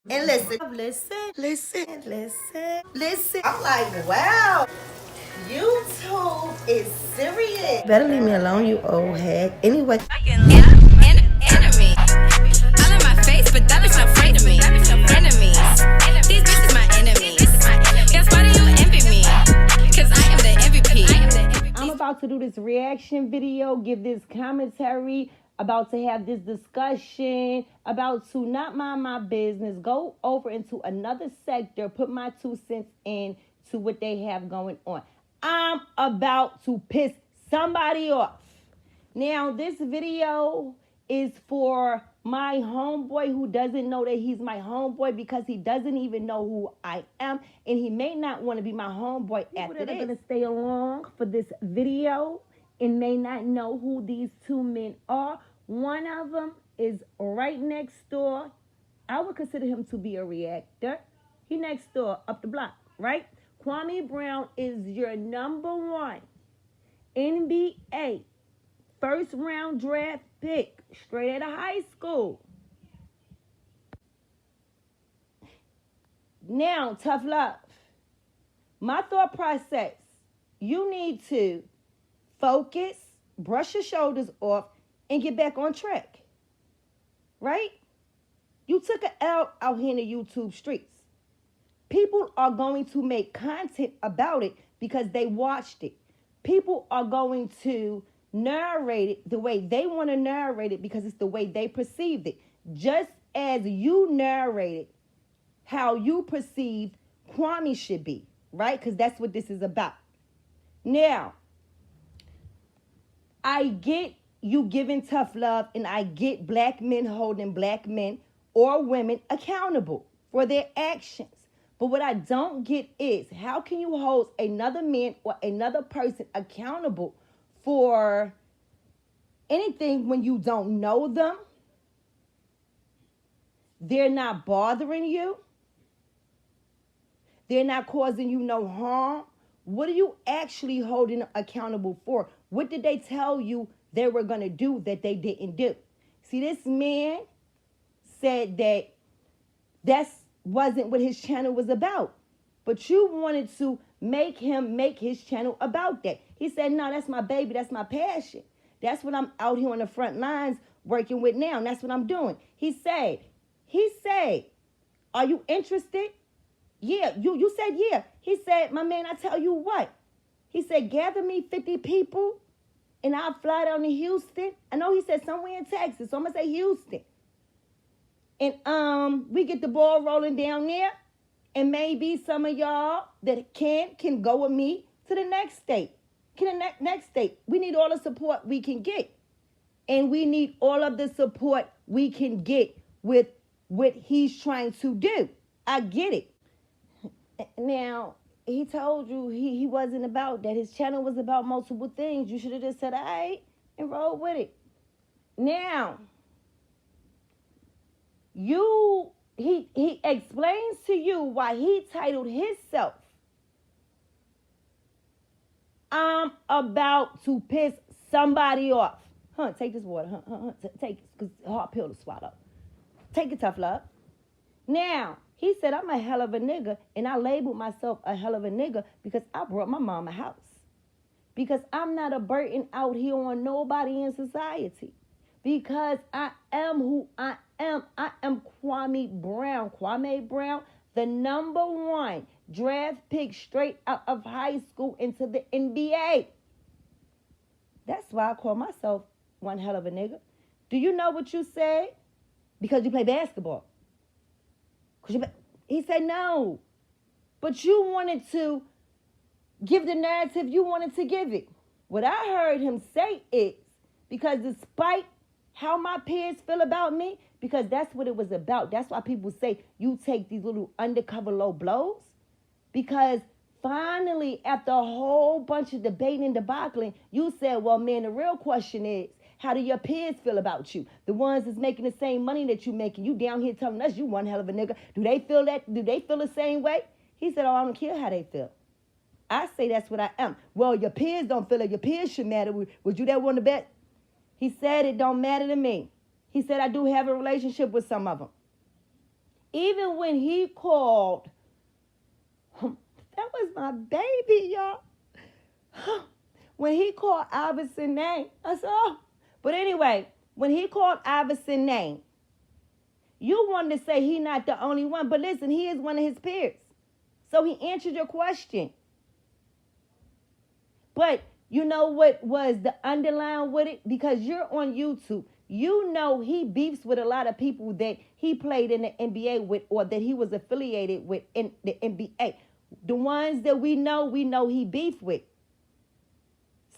And listen. I'm like, wow, YouTube is serious. Better leave me alone, you old head. Anyway. Enemy. All in my face, but that is not afraid of me. Enemies. These bitches my enemies. Guess why do you envy me? Cause I am the MVP. I'm about to do this reaction video, give this commentary, about to have this discussion, about to not mind my business, go over into another sector, put my 2 cents in to what they have going on. I'm about to piss somebody off. Now, this video is for my homeboy who doesn't know that he's my homeboy because he doesn't even know who I am, and he may not want to be my homeboy after this. People that are going to stay along for this video and may not know who these two men are. One of them is right next door. I would consider him to be a reactor. He next door, up the block, right? Kwame Brown is your number one NBA first round draft pick, straight out of high school. Now, tough love. My thought process, you need to focus, brush your shoulders off, and get back on track. Right? You took an L out here in the YouTube streets. People are going to make content about it because they watched it. People are going to narrate it the way they want to narrate it because it's the way they perceived it. Just as you narrated how you perceived Kwame should be, right? Because that's what this is about. Now, I get you giving tough love, and I get black men holding black men or women accountable for their actions. But what I don't get is, how can you hold another man or another person accountable for anything when you don't know them? They're not bothering you. They're not causing you no harm. What are you actually holding them accountable for? What did they tell you they were going to do that they didn't do? See, this man said that wasn't what his channel was about. But you wanted to make him make his channel about that. He said, no, that's my baby. That's my passion. That's what I'm out here on the front lines working with now. And that's what I'm doing. He said, are you interested? Yeah, you said yeah. He said, my man, I tell you what. He said, gather me 50 people and I'll fly down to Houston. I know he said somewhere in Texas, so I'm going to say Houston. And we get the ball rolling down there. And maybe some of y'all that can go with me to the next state. Next state. We need all the support we can get. And we need all of the support we can get with what he's trying to do. I get it. Now, he told you he wasn't about that. His channel was about multiple things. You should have just said, all right, and roll with it. Now, he explains to you why he titled himself, I'm about to piss somebody off. Take this water. Take it, because it's a hard pill to swallow. Take it, tough love. Now, he said, I'm a hell of a nigga, and I labeled myself a hell of a nigga because I brought my mom a house. Because I'm not a burden out here on nobody in society. Because I am who I am. I am Kwame Brown. Kwame Brown, the number one draft pick straight out of high school into the NBA. That's why I call myself one hell of a nigga. Do you know what you said? Because you play basketball. He said no. But you wanted to give the narrative you wanted to give it. What I heard him say is, because despite how my peers feel about me, because that's what it was about. That's why people say you take these little undercover low blows. Because finally, after a whole bunch of debating and debacling, you said, well, man, the real question is, how do your peers feel about you? The ones that's making the same money that you making. You down here telling us you one hell of a nigga. Do they feel that? Do they feel the same way? He said, oh, I don't care how they feel. I say that's what I am. Well, your peers don't feel it. Your peers should matter. Would you that want to bet? He said it don't matter to me. He said I do have a relationship with some of them. Even when he called, that was my baby, y'all. When he called Iverson's name, I said, oh. But anyway, when he called Iverson's name, you wanted to say he not the only one. But listen, he is one of his peers. So he answered your question. But you know what was the underline with it? Because you're on YouTube. You know he beefs with a lot of people that he played in the NBA with or that he was affiliated with in the NBA. The ones that we know he beefed with.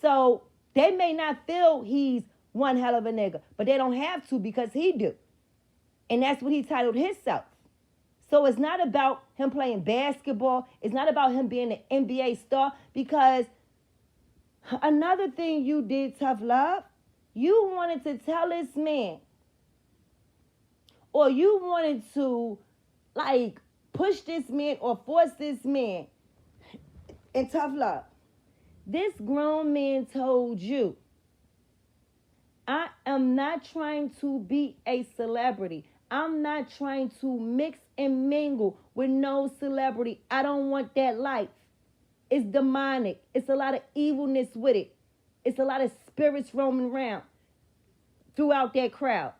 So they may not feel he's one hell of a nigga, but they don't have to because he do. And that's what he titled himself. So it's not about him playing basketball. It's not about him being an NBA star. Because another thing you did, Tough Love, you wanted to tell this man, or you wanted to like push this man or force this man. And Tough Love, this grown man told you, I am not trying to be a celebrity. I'm not trying to mix and mingle with no celebrity. I don't want that life. It's demonic. It's a lot of evilness with it. It's a lot of spirits roaming around throughout that crowd.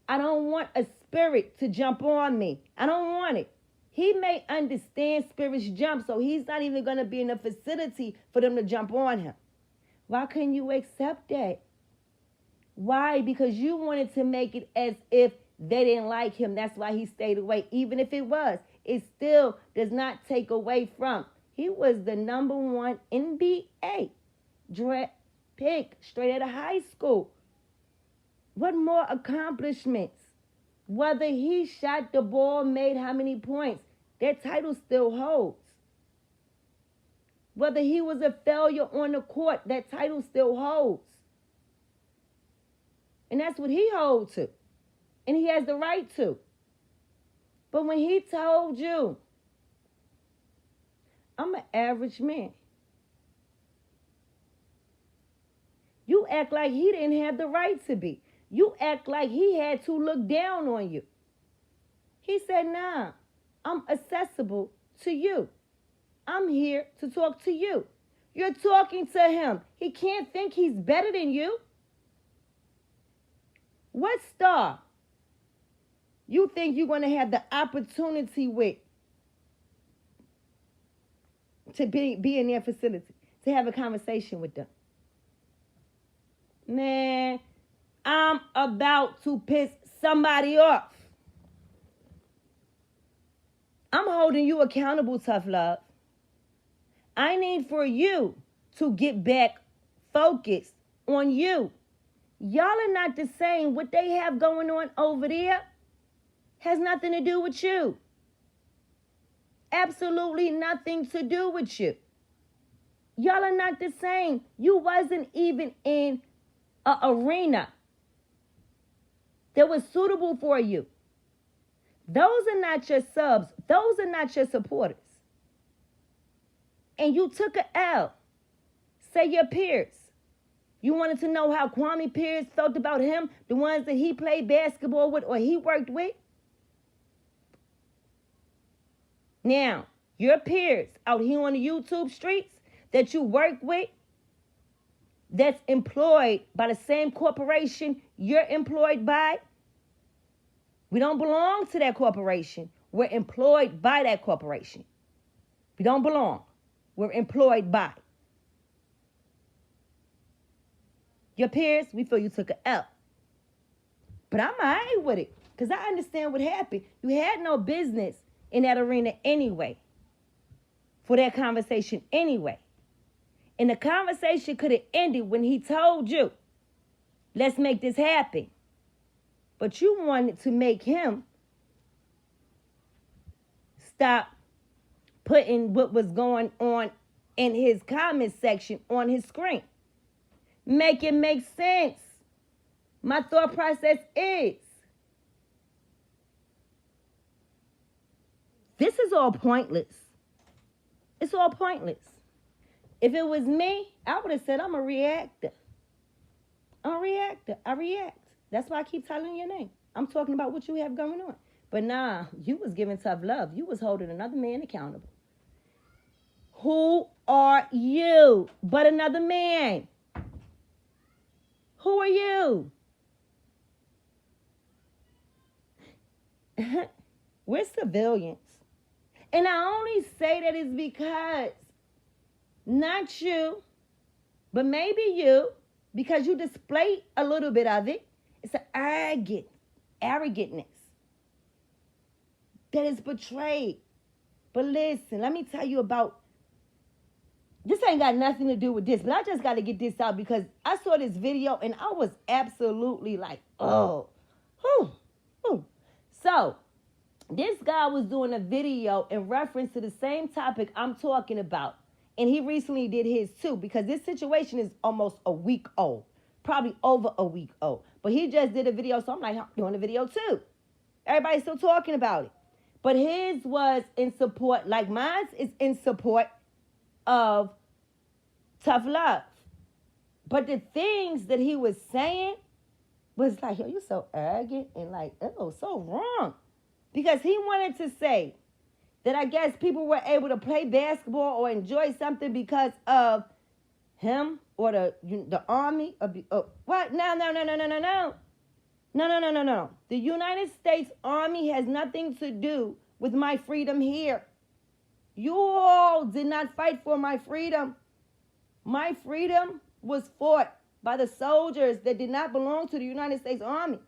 I don't want a spirit to jump on me. I don't want it. He may understand spirits jump, so he's not even going to be in a facility for them to jump on him. Why couldn't you accept that? Why? Because you wanted to make it as if they didn't like him. That's why he stayed away. Even if it was, it still does not take away from. He was the #1 NBA draft pick straight out of high school. What more accomplishments? Whether he shot the ball, made how many points, that title still holds. Whether he was a failure on the court, that title still holds. And that's what he holds to. And he has the right to. But when he told you, I'm an average man, you act like he didn't have the right to be. You act like he had to look down on you. He said, nah, I'm accessible to you. I'm here to talk to you. You're talking to him. He can't think he's better than you. What star you think you're going to have the opportunity with to be in their facility, to have a conversation with them? Man, I'm about to piss somebody off. I'm holding you accountable, Tough Love. I need for you to get back focused on you. Y'all are not the same. What they have going on over there has nothing to do with you. Absolutely nothing to do with you. Y'all are not the same. You wasn't even in an arena that was suitable for you. Those are not your subs. Those are not your supporters. And you took an L. Say your peers. You wanted to know how Kwame Peers felt about him, the ones that he played basketball with or he worked with? Now, your peers out here on the YouTube streets that you work with, that's employed by the same corporation you're employed by, we don't belong to that corporation. We're employed by that corporation. We don't belong. We're employed by. Your peers, we feel you took an L. But I'm all right with it because I understand what happened. You had no business in that arena anyway for that conversation anyway. And the conversation could have ended when he told you, let's make this happen. But you wanted to make him stop putting what was going on in his comment section on his screen. Make it make sense. My thought process is, this is all pointless. It's all pointless. If it was me, I would have said, I'm a reactor. I react. That's why I keep telling your name. I'm talking about what you have going on. But nah, you was giving tough love. You was holding another man accountable. Who are you but another man? Who are you? We're civilians. And I only say that is because not you, but maybe you, because you display a little bit of it. It's an arrogantness that is betrayed. But listen, let me tell you about, this ain't got nothing to do with this, but I just got to get this out because I saw this video and I was absolutely like, oh. So, this guy was doing a video in reference to the same topic I'm talking about. And he recently did his too, because this situation is almost a week old. Probably over a week old. But he just did a video, so I'm like, I'm doing a video too. Everybody's still talking about it. But his was in support, like mine is in support of tough love. But the things that he was saying was like, yo, you're so arrogant and like, oh, so wrong. Because he wanted to say that I guess people were able to play basketball or enjoy something because of him or the army. What? No. No. The United States Army has nothing to do with my freedom here. You all did not fight for my freedom. My freedom was fought by the soldiers that did not belong to the United States Army.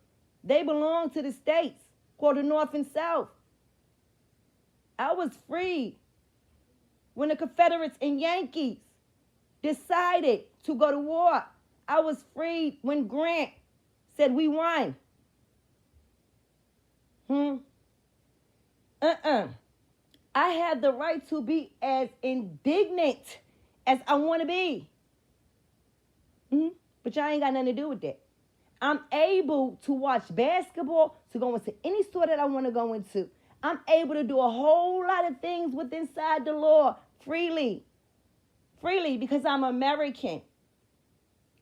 They belonged to the states called the North and South. I was free when the Confederates and Yankees decided to go to war. I was free when Grant said we won. I have the right to be as indignant as I want to be. But y'all ain't got nothing to do with that. I'm able to watch basketball, to go into any store that I want to go into. I'm able to do a whole lot of things within inside the law freely. Freely because I'm American.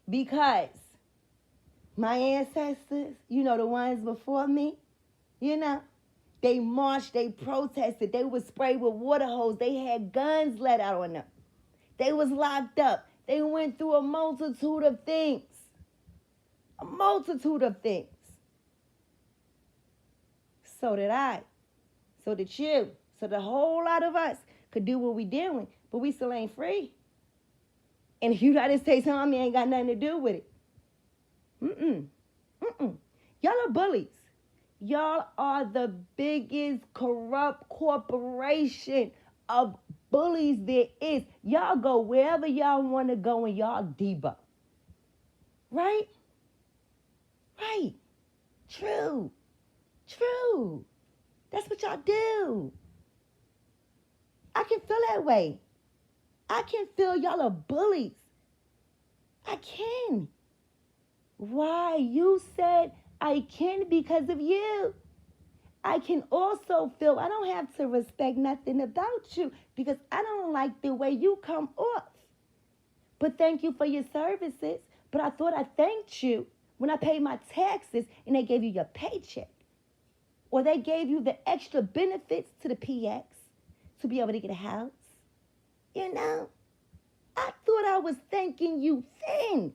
Because my ancestors, the ones before me, they marched, they protested, they was sprayed with water hose, they had guns let out on them. They was locked up. They went through a multitude of things. A multitude of things. So did I. So did you. So the whole lot of us could do what we doing, but we still ain't free. And the United States Army ain't got nothing to do with it. Y'all are bullies. Y'all are the biggest corrupt corporation of bullies there is. Y'all go wherever y'all want to go and y'all debug. Right? Right. True. That's what y'all do. I can feel that way. I can feel y'all are bullies. I can. Why? You said I can because of you. I can also feel I don't have to respect nothing about you because I don't like the way you come off. But thank you for your services. But I thought I thanked you when I paid my taxes and they gave you your paycheck. Or they gave you the extra benefits to the PX to be able to get a house. I thought I was thanking you then.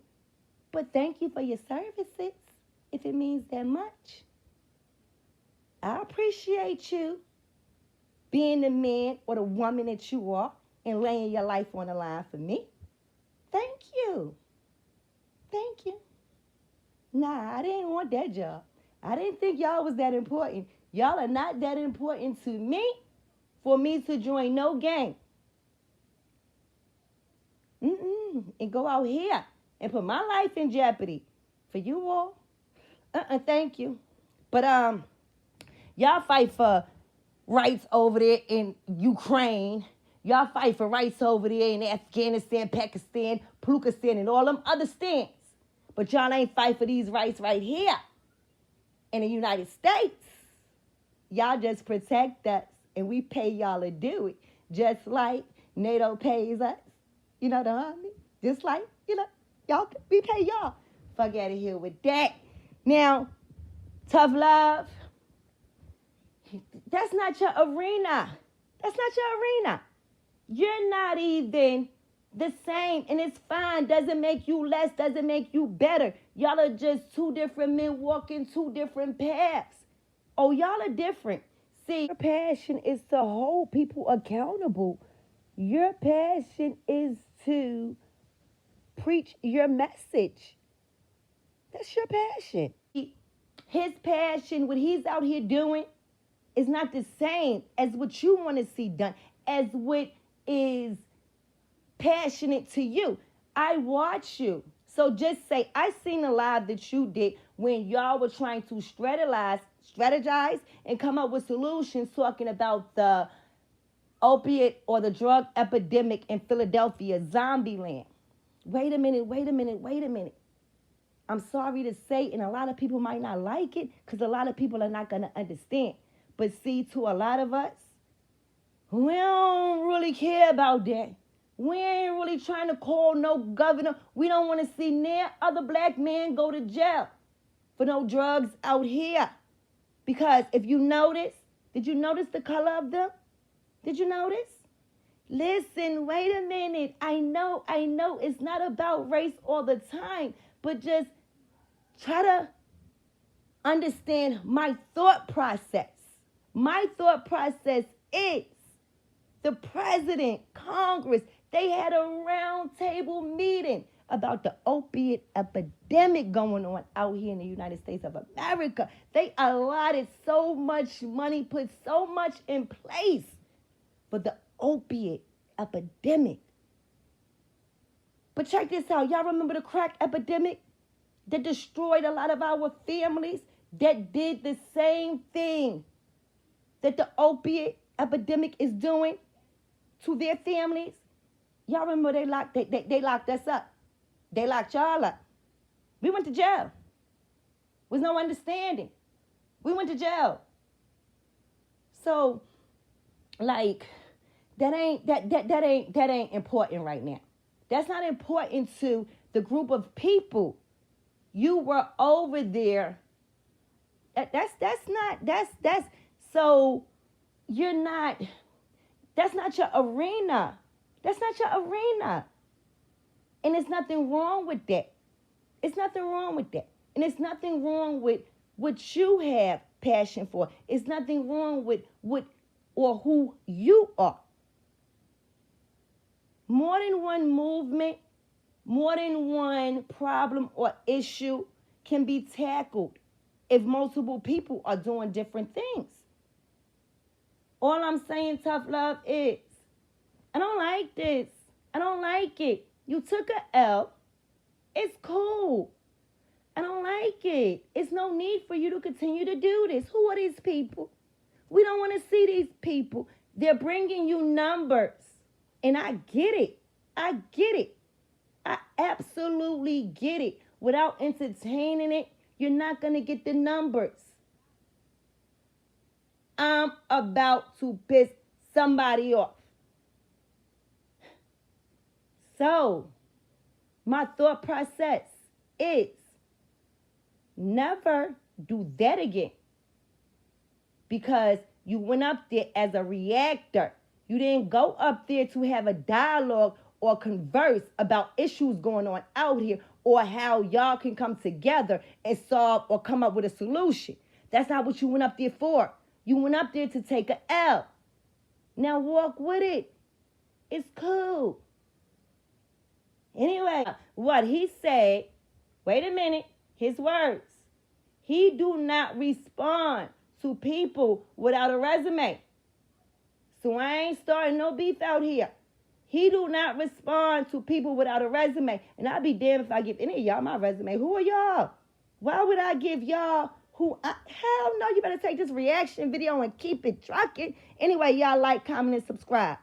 But thank you for your services, if it means that much. I appreciate you being the man or the woman that you are and laying your life on the line for me. Thank you. Nah, I didn't want that job. I didn't think y'all was that important. Y'all are not that important to me for me to join no gang. And go out here and put my life in jeopardy for you all. Thank you. But y'all fight for rights over there in Ukraine. Y'all fight for rights over there in Afghanistan, Pakistan, Pakistan, and all them other stands. But y'all ain't fight for these rights right here in the United States. Y'all just protect us, and we pay y'all to do it. Just like NATO pays us, the Army. Just like, we pay y'all fuck out of here with that. Now, tough love, that's not your arena. That's not your arena. You're not even the same, and it's fine. Doesn't make you less, doesn't make you better. Y'all are just two different men walking two different paths. Oh, y'all are different. See, your passion is to hold people accountable. Your passion is to preach your message. That's your passion. His passion, what he's out here doing, is not the same as what you want to see done, as what is passionate to you. I watch you. So just say, I seen a live that you did when y'all were trying to strategize and come up with solutions talking about the opiate or the drug epidemic in Philadelphia, zombie land. Wait a minute. I'm sorry to say, and a lot of people might not like it because a lot of people are not going to understand. But see, to a lot of us, we don't really care about that. We ain't really trying to call no governor. We don't want to see near other black men go to jail for no drugs out here. Because if you notice, did you notice the color of them? Did you notice? Listen, wait a minute. I know it's not about race all the time, but just try to understand my thought process. My thought process is the president, Congress, they had a round table meeting about the opiate epidemic going on out here in the United States of America. They allotted so much money, put so much in place for the opiate epidemic. But check this out. Y'all remember the crack epidemic that destroyed a lot of our families? That did the same thing that the opiate epidemic is doing to their families. Y'all remember they locked us up. They locked y'all up. We went to jail. Was no understanding. We went to jail. So, like, that ain't important right now. That's not important to the group of people. You were over there. So you're not. That's not your arena. That's not your arena. And there's nothing wrong with that. It's nothing wrong with that. And it's nothing wrong with what you have passion for. It's nothing wrong with what or who you are. More than one movement, more than one problem or issue can be tackled if multiple people are doing different things. All I'm saying, tough love, is I don't like this. I don't like it. You took a L. It's cool. I don't like it. It's no need for you to continue to do this. Who are these people? We don't want to see these people. They're bringing you numbers. And I get it. I get it. I absolutely get it. Without entertaining it, you're not going to get the numbers. I'm about to piss somebody off. So, my thought process is never do that again. Because you went up there as a reactor. You didn't go up there to have a dialogue or converse about issues going on out here or how y'all can come together and solve or come up with a solution. That's not what you went up there for. You went up there to take a L. Now walk with it. It's cool. Anyway, what he said, wait a minute, his words. He do not respond to people without a resume. So I ain't starting no beef out here. He do not respond to people without a resume. And I'd be damned if I give any of y'all my resume. Who are y'all? Why would I give y'all hell no, you better take this reaction video and keep it trucking. Anyway, y'all like, comment, and subscribe.